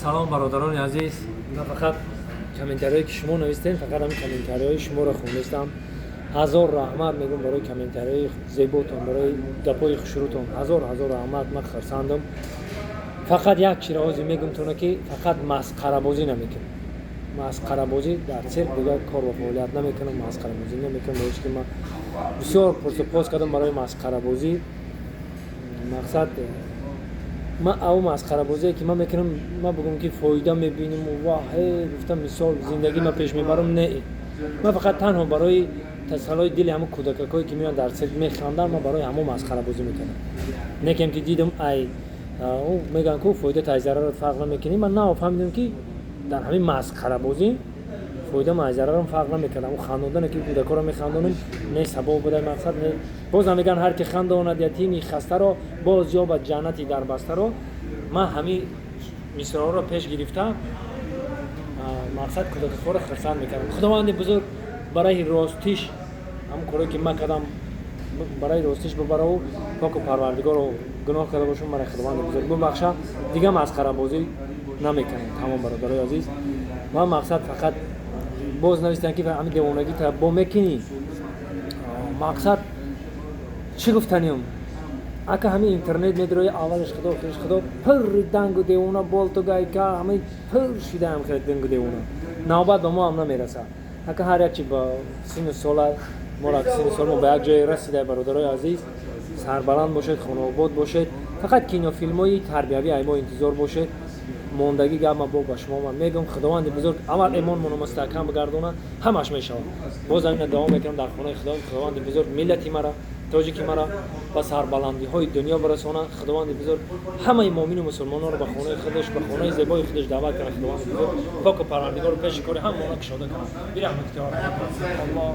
سلام برادران عزیز. من فقط کامنتاری که شما نوشتین، فقط همین کامنتاری شما را خوندم. هزار رحمت میگم برای کامنتاری زیباتون، برای گپای خوشروتون. هزار رحمت. من خرسندم. فقط یک چیز میگم تونه که فقط مسخره بازی نمیکنم. مسخره بازی در سر دیگه کار و فعالیت نمیکنم. مسخره بازی نمیکنم. هیچ که من بسیار پرسپوس کردم برای مسخره بازی. مقصد من او مسخره بازی که من میکنم، من بگم که فایده میبینم و واه گفتم مثال زندگی من پیش میبرم، نه. من فقط تنها برای تسلای دل همه کودکایی که میان در سر میخندن، من برای همه مسخره بازی میکنم. نکم که دیدم ای او میگن که فایده تا ضرر فرق نمیکنه، من نه فهمیدم که در همین مسخره بازی فایده ما ضررم فرق نمیکنه. اون خندوندن که کودکا رو میخندونم نه سبب بوده، مقصد نه. باز میگن هر کی خندوند یتیمی خسته رو باز یا به جنتی در بسته رو. من همین مصرا رو پیش گرفتم، مقصد کودکا رو خرسند میکنم. خداوند بزرگ برای راستیش هم کاری که من کردم برای راستیش ببره و پاک و پروردگار رو گناه کرده باشم، برای خداوند بزرگ ببخشه. دیگه مسخره بازی نمیکنم. تمام برادرای عزیز، من مقصد فقط باز نوشتن که همین دیوانگی تا با میکنی. مقصد چی گفتنیم؟ اگه همین اینترنت میدروی اولش خدا خودش خدا پر دنگ و دیوانه بالتو گای که همین پر شده هم کرد دنگ و دیوانه. نوبت به ما هم نمیرسه. اگه هر یک چی با سن سال ما را سن سال ما به یک جای رسیده برادرای عزیز، سربلند باشید، خانواده باشید، فقط کینو فیلمای تربیوی ایما انتظار باشید. موندگی گام با شما من میگم خداوند بزرگ اول ایمان منو مستحکم بگردونه، همش میشه. باز این دوام میکنم در خونه خداوند بزرگ ملتی مرا، تاجیکی مرا با سربلندی های دنیا برسونه. خداوند بزرگ همه مؤمن و مسلمانان رو به خونه خودش، به خونه زیبای خودش دعوت کنه. خداوند بزرگ پاک و پروردگار رو پیش کنه، هم اونا کشاده کنه. برحمت که الله